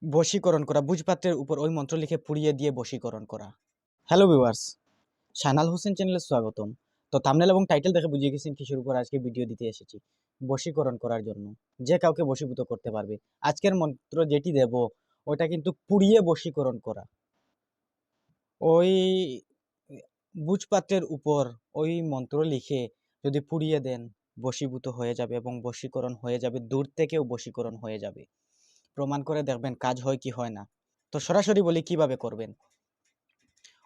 বশীকরণ করা, ভোজপাত্রের উপর ওই মন্ত্র লিখে পুড়িয়ে দিয়ে বশীকরণ করা। হ্যালো ভিউয়ার্স, শানাল হোসেন চ্যানেলে স্বাগতম। তো থাম্বনেল এবং টাইটেল দেখে বুঝিয়ে গেছেন কিসের উপর আজকে ভিডিও দিতে এসেছি। বশীকরণ করার জন্য, যে কাউকে বশীভূত করতে পারবে। আজকের মন্ত্র যেটি দেব ওটা কিন্তু পুড়িয়ে বশীকরণ করা। ওই ভোজপাত্রের উপর ওই মন্ত্র লিখে যদি পুড়িয়ে দেন, বশীভূত হয়ে যাবে এবং বশীকরণ হয়ে যাবে, দূর থেকেও বশীকরণ হয়ে যাবে। প্রমাণ করে দেখবেন কাজ হয় কি হয় না। তো সরাসরি বলি কিভাবে করবেন।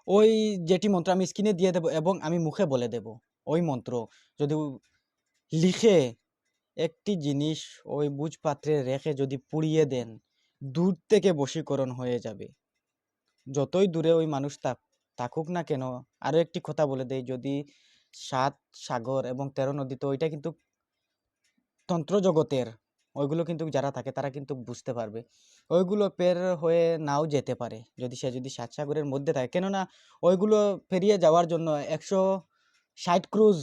ওই যেটি মন্ত্র আমি স্ক্রিনে দিয়ে দেব এবং আমি মুখে বলে দেব, ওই মন্ত্র যদি লিখে একটি জিনিস ওই ভোজপাত্রে রেখে যদি পুড়িয়ে দেন, দূর থেকে বশীকরণ হয়ে যাবে। যতই দূরে ওই মানুষ থাকুক না কেন। আরো একটি কথা বলে দেই, যদি ৭ সাগর এবং ১৩ নদী, তো ওইটা কিন্তু তন্ত্র জগতের, ওইগুলো কিন্তু যারা থাকে তারা কিন্তু বুঝতে পারবে। ওইগুলো পের হয়ে নাও যেতে পারে যদি সে ৭ সাগরের মধ্যে থাকে। কেননা ওইগুলো পেরিয়ে যাওয়ার জন্য ১৬০ ক্রুজ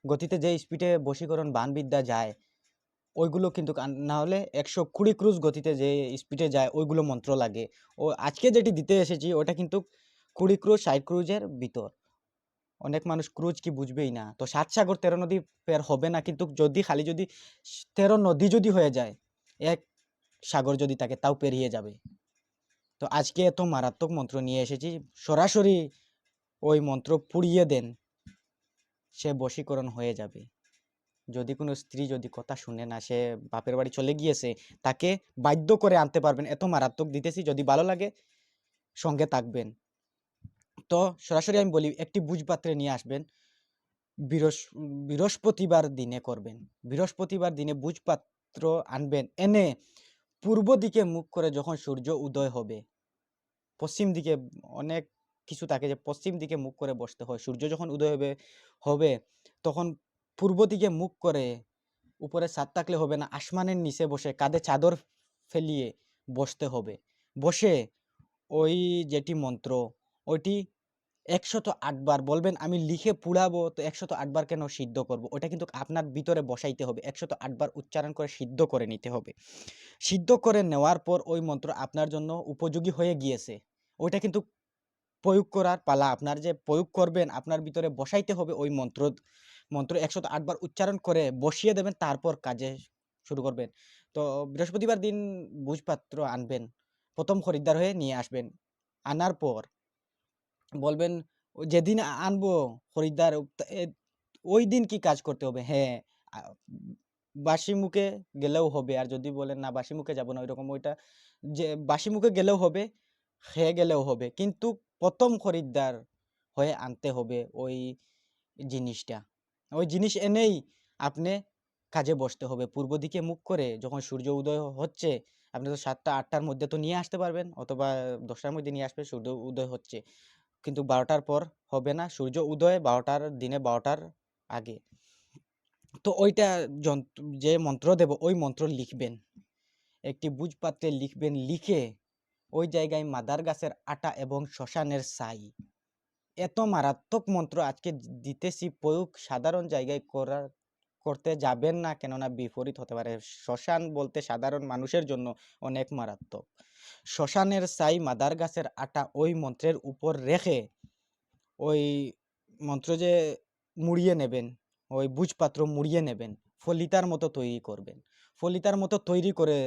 গতিতে যে স্পিডে বশীকরণ বানবিদ্যা যায়, ওইগুলো কিন্তু না হলে ১২০ ক্রুজ গতিতে যে স্পিডে যায় ওইগুলো মন্ত্র লাগে। ও আজকে যেটি দিতে এসেছি ওটা কিন্তু ২০ ক্রুজ ৬০ ক্রুজের ভিতর। অনেক মানুষ ক্রুজ কি বুঝবেই না। তো ৭ সাগর ১৩ নদী পের হবে না, কিন্তু যদি ১৩ নদী যদি হয়ে যায়, এক সাগর যদি থাকে তাও পেরিয়ে যাবে। তো আজকে এত মারাত্মক মন্ত্র নিয়ে এসেছি, সরাসরি ওই মন্ত্র পুড়িয়ে দেন, সে বশীকরণ হয়ে যাবে। যদি কোনো স্ত্রী যদি কথা শুনে না, সে বাপের বাড়ি চলে গিয়েছে, তাকে বাধ্য করে আনতে পারবেন। এত মারাত্মক দিতেছি, যদি ভালো লাগে সঙ্গে থাকবেন। তো সরাসরি আমি বলি, একটি ভোজপাত্রে নিয়ে আসবেন, বৃহস্পতিবার দিনে করবেন। বৃহস্পতিবার দিনে ভোজপাত্র আনবেন, এনে পূর্ব দিকে মুখ করে যখন সূর্য উদয় হবে, পশ্চিম দিকে অনেক কিছু থাকে যে পশ্চিম দিকে মুখ করে বসতে হয়, সূর্য যখন উদয় হবে হবে তখন পূর্ব দিকে মুখ করে, উপরে ছাদ থাকলে হবে না, আসমানের নিচে বসে কাঁধে চাদর ফেলিয়ে বসতে হবে। বসে ওই যেটি মন্ত্র, ওইটি ১০৮ বার বলবেন। আমি লিখে পুড়াবো তো ১০৮ বার কেন সিদ্ধ করব, ওটা কিন্তু আপনার ভিতরে বসাইতে হবে। ১০৮ বার উচ্চারণ করে সিদ্ধ করে নিতে হবে। সিদ্ধ করে নেওয়ার পর ওই মন্ত্র আপনার জন্য উপযোগী হয়ে গিয়েছে, ওইটা কিন্তু প্রয়োগ করার পালা। আপনার যে প্রয়োগ করবেন, আপনার ভিতরে বসাইতে হবে ওই মন্ত্র। মন্ত্র ১০৮ বার উচ্চারণ করে বসিয়ে দেবেন, তারপর কাজে শুরু করবেন। তো বৃহস্পতিবার দিন ভোজপাত্র আনবেন, প্রথম খরিদ্দার হয়ে নিয়ে আসবেন। আনার পর বলবেন, যেদিন আনবো খরিদ্দার, ওই দিন কি কাজ করতে হবে? হ্যাঁ, আ বাসি মুখে গেলেও হবে। আর যদি বলেন না বাসি মুখে যাব না, ওইরকম ওইটা যে বাসি মুখে গেলেও হবে, খেয়ে গেলেও হবে। কিন্তু প্রথম খরিদ্দার হয়ে আনতে হবে ওই জিনিসটা। ওই জিনিস এনেই আপনি কাজে বসতে হবে। পূর্ব দিকে মুখ করে যখন সূর্য উদয় হচ্ছে, আপনি তো ৭টা-৮টার মধ্যে তো নিয়ে আসতে পারবেন, অথবা ১০টার মধ্যে নিয়ে আসবেন। সূর্য উদয় হচ্ছে, কিন্তু ১২টার পর হবে না। সূর্য উদয় ১২টার দিনে ১২টার আগে। তো ওইটা যে মন্ত্র দেব ওই মন্ত্র লিখবেন, একটি ভোজপাত্রে লিখবেন। লিখে ওই জায়গায় মাদার গাছের আটা এবং শ্মশানের ছাই। এত মারাত্মক মন্ত্র আজকে দিতেছি, প্রয়োগ সাধারণ জায়গায় করতে যাবেন না, কেননা বিপরীত হতে পারে। শ্মশান বলতে সাধারণ মানুষের জন্য অনেক মারাত্মক। শ্মশানের ছাই, মাদার গাছের আটা ওই মন্ত্রের উপর রেখে ওই মন্ত্র যে মুড়িয়ে নেবেন, ওই ভোজপাত্র মুড়িয়ে নেবেন, ফলিতার মতো তৈরি করবেন। ফলিতার মতো তৈরি করে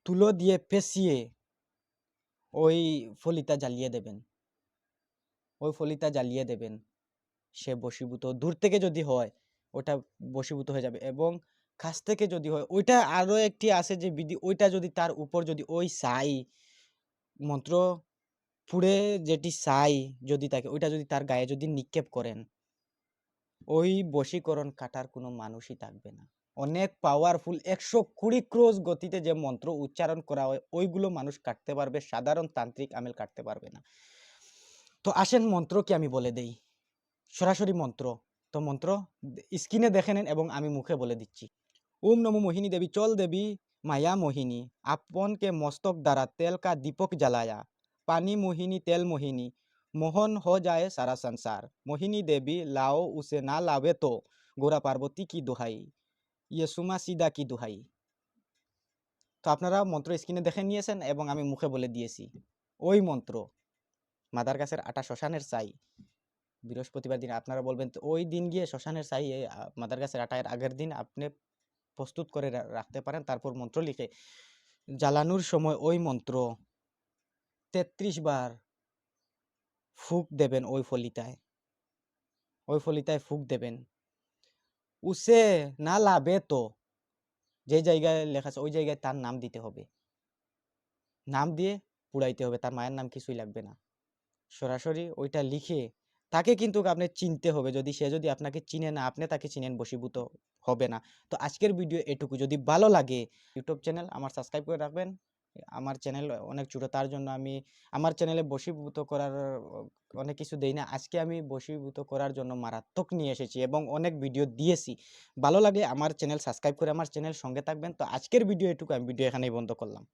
তুলো দিয়ে পেঁচিয়ে ওই ফলিতা জ্বালিয়ে দেবেন। ওই ফলিতা জ্বালিয়ে দেবেন, সে বশীভূত। দূর থেকে যদি হয় ওটা বশীভূত হয়ে যাবে, এবং কাছ থেকে যদি হয়, ওইটা আরো একটি আছে যে বিধি, ওইটা যদি তার উপর যদি ওই ছাই মন্ত্র পুড়ে যেটি ছাই যদি থাকে, ওইটা যদি তার গায়ে যদি নিক্ষেপ করেন, ওই বশীকরণ কাটার কোনো মানুষই থাকবে না। অনেক পাওয়ারফুল, ১২০ ক্রোশ গতিতে যে মন্ত্র উচ্চারণ করা হয় ওইগুলো মানুষ কাটতে পারবে, সাধারণ তান্ত্রিক আমেল কাটতে পারবে না। তো আসেন মন্ত্র কি আমি বলে দেই, সরাসরি মন্ত্র। তো মন্ত্র স্ক্রিনে দেখে নেন এবং আমি মুখে বলে দিচ্ছি। ওম নমো মোহিনী দেবী, চল দেবী মায়া মোহিনী, আপন के मस्तक द्वारा तेल का दीपक जलाया, पानी मोहिनी तेल मोहिनी, मोहन हो जाए सारा संसार, मोहिनी देवी लाओ उसे ना लावे तो, गोरा पार्वती की दुहाई, ये सुमा सीधा की दुहाई। তো আপনারা মন্ত্র স্ক্রিনে দেখে নিয়েছেন এবং আমি মুখে বলে দিয়েছি। ওই মন্ত্র মাদার গাছের আটা শ্মশানের চাই, বৃহস্পতিবার দিন আপনারা বলবেন, তো ওই দিন গিয়ে শ্মশানের চাই মাদার গাছের আটা এর আগের দিন আপনি প্রস্তুত করে রাখতে পারেন। তারপর মন্ত্র লিখে জ্বালানোর সময় ওই মন্ত্র ৩৩ বার ফুঁক দেবেন ওই ফলিতায় ফুঁক দেবেন। উসে না লাভে তো যে জায়গায় লেখা আছে ওই জায়গায় তার নাম দিতে হবে, নাম দিয়ে পুড়াইতে হবে, তার মায়ের নাম কিছুই লাগবে না। সরাসরি ওইটা লিখে তাকে কিন্তু আপনি চিনতে হবে, যদি সে যদি আপনাকে চিনে না আপনি তাকে চিনেন, বশীভূত হবে না। তো আজকের ভিডিও এটুকু, যদি ভালো লাগে ইউটিউব চ্যানেল আমার সাবস্ক্রাইব করে রাখবেন। আমার চ্যানেল অনেক ছোটো, তার জন্য আমি আমার চ্যানেলে বশীভূত করার অনেক কিছু দেই না। আজকে আমি বশীভূত করার জন্য মারাত্মক নিয়ে এসেছি এবং অনেক ভিডিও দিয়েছি। ভালো লাগলে আমার চ্যানেল সাবস্ক্রাইব করে আমার চ্যানেল সঙ্গে থাকবেন। তো আজকের ভিডিও এটুকু, আমি ভিডিও এখানেই বন্ধ করলাম।